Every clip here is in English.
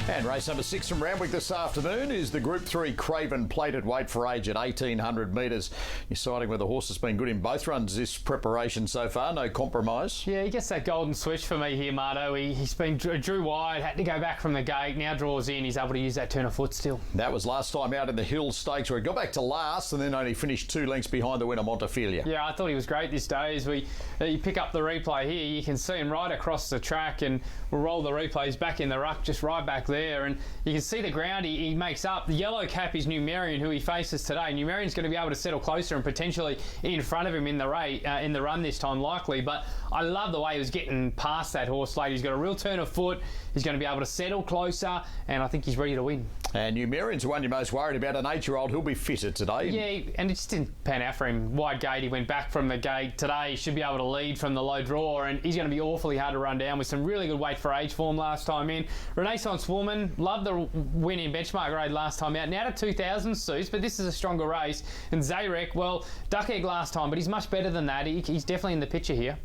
And race number 6 from Randwick this afternoon is the Group 3 Craven plated weight for age at 1,800 metres. You're siding with the horse that's been good in both runs this preparation so far, no compromise. Yeah, he gets that golden switch for me here, Marto. He's been drew wide, had to go back from the gate, now draws in, he's able to use that turn of foot still. That was last time out in the Hill Stakes where he got back to last and then only finished 2 lengths behind the winner, Montefilia. Yeah, I thought he was great this day. As you pick up the replay here, you can see him right across the track, and we'll roll the replays back in the ruck, just right back there, and you can see the ground he makes up. The yellow cap is Numerian, who he faces today. Numerian's going to be able to settle closer and potentially in front of him in the run this time, likely. But I love the way he was getting past that horse late. He's got a real turn of foot. He's going to be able to settle closer, and I think he's ready to win. And Numerian's the one you're most worried about, an 8-year-old. He'll be fitter today. Yeah, and it just didn't pan out for him. Wide gate, he went back from the gate. Today, he should be able to lead from the low draw, and he's going to be awfully hard to run down with some really good weight for age form last time in. Renaissance Woman, loved the win in benchmark grade last time out. Now to 2,000 suits, but this is a stronger race. And ZEYREK, well, duck egg last time, but he's much better than that. He's definitely in the picture here.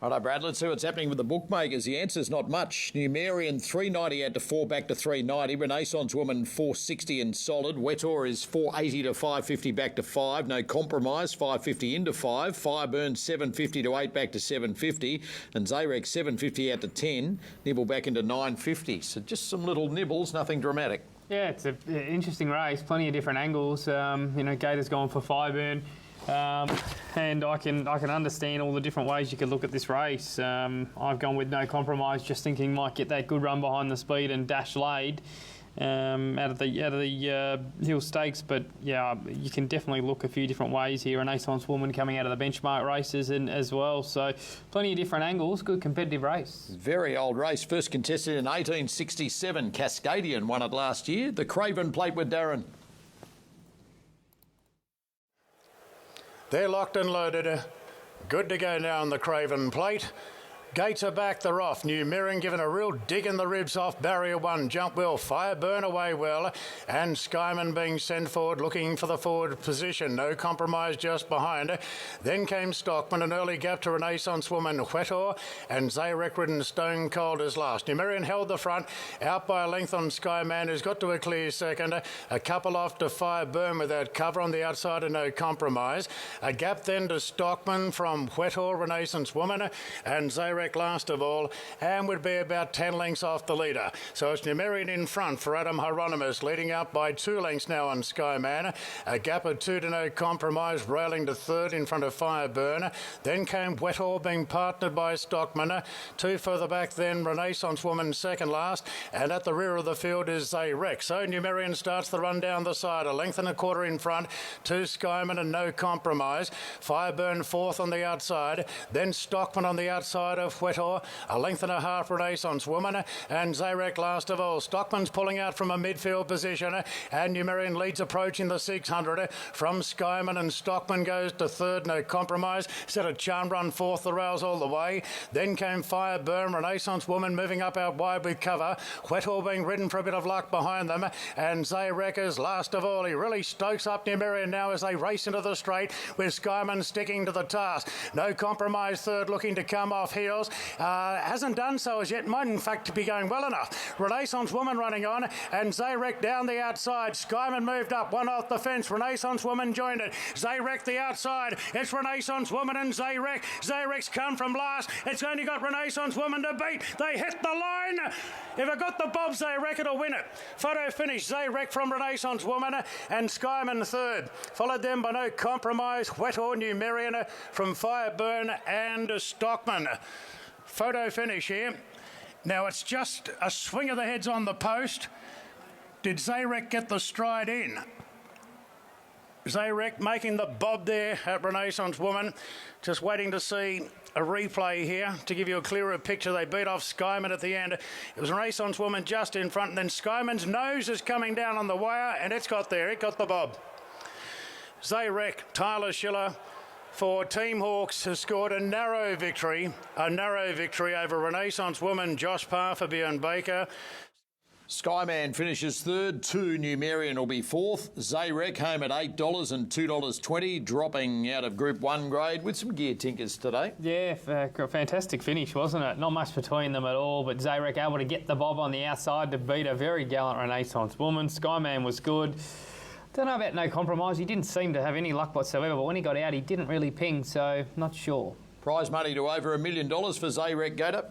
Righto, Brad, let's see what's happening with the bookmakers. The answer's not much. Numerian 390 had to 4 back to 390. Renaissance Woman 460 and solid. Wetor is 480 to 550 back to 5. No compromise, 550 into 5. Fireburn 750 to 8 back to 750. And ZEYREK 750 out to 10. Nibble back into 950. So just some little nibbles, nothing dramatic. Yeah, it's an interesting race. Plenty of different angles. Gator's gone for Fireburn. And I can understand all the different ways you could look at this race. I've gone with no compromise, just thinking might get that good run behind the speed and dash laid out of the Hill Stakes. But yeah, you can definitely look a few different ways here. Renaissance Woman coming out of the benchmark races as well. So plenty of different angles. Good competitive race. Very old race. First contested in 1867. Cascadian won it last year. The Craven plate with Darren. They're locked and loaded. Good to go now on the Craven plate. Gates are back, they're off. Numerian given a real dig in the ribs off barrier 1. Jump well, Fireburn away well. And Skyman being sent forward, looking for the forward position. No compromise just behind. Then came Stockman, an early gap to Renaissance Woman, Wetor, and ZEYREK ridden stone cold as last. Numerian held the front, out by a length on Skyman, who's got to a clear second. A couple off to Fireburn with that cover on the outside and no compromise. A gap then to Stockman from Wetor, Renaissance Woman, and ZEYREK last of all, and would be about 10 lengths off the leader. So it's Numerian in front for Adam Hieronymus, leading out by 2 lengths now on Skyman. A gap of 2 to no compromise, railing to third in front of Fireburn. Then came Wetor, being partnered by Stockman. 2 further back then, Renaissance Woman second last, and at the rear of the field is ZEYREK. So Numerian starts the run down the side, a length and a quarter in front, 2 Skyman and no compromise. Fireburn fourth on the outside, then Stockman on the outside of Wetor, a length and a half Renaissance Woman, and ZEYREK last of all. Stockman's pulling out from a midfield position, and Numerian leads approaching the 600 from Skyman, and Stockman goes to third, no compromise. Set a charm run fourth, the rails all the way. Then came Fireburn, Renaissance Woman moving up out wide with cover. Wetor being ridden for a bit of luck behind them, and ZEYREK is last of all. He really stokes up Numerian now as they race into the straight, with Skyman sticking to the task. No compromise third, looking to come off heels. Hasn't done so as yet. Might in fact be going well enough. Renaissance Woman running on, and ZEYREK down the outside. Skyman moved up, one off the fence. Renaissance Woman joined it. ZEYREK the outside. It's Renaissance Woman and ZEYREK. ZEYREK's come from last. It's only got Renaissance Woman to beat. They hit the line. If it got the bob, ZEYREK will win it. Photo finish, ZEYREK from Renaissance Woman and Skyman third. Followed them by no compromise, Wetor, Numerian from Fireburn and Stockman. Photo finish here. Now it's just a swing of the heads on the post. Did ZEYREK get the stride in? ZEYREK making the bob there at Renaissance Woman. Just waiting to see a replay here to give you a clearer picture. They beat off Skyman at the end. It was Renaissance Woman just in front, and then Skyman's nose is coming down on the wire, and it's got there. It got the bob. ZEYREK, Tyler Schiller for Team Hawks has scored a narrow victory over Renaissance Woman, Josh Parr for Bjorn Baker. Skyman finishes third. 2 Numerian will be fourth. ZEYREK home at $8 and $2.20, dropping out of Group 1 grade with some gear tinkers today. Yeah, fantastic finish, wasn't it? Not much between them at all, but ZEYREK able to get the bob on the outside to beat a very gallant Renaissance woman. Skyman was good. Don't know about No Compromise. He didn't seem to have any luck whatsoever, but when he got out, he didn't really ping, so not sure. Prize money to over $1 million for ZEYREK Gator.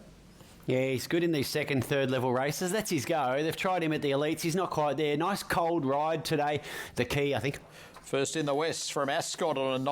Yeah, he's good in these second, third level races. That's his go. They've tried him at the elites. He's not quite there. Nice cold ride today. The key, I think. First in the West from Ascot on a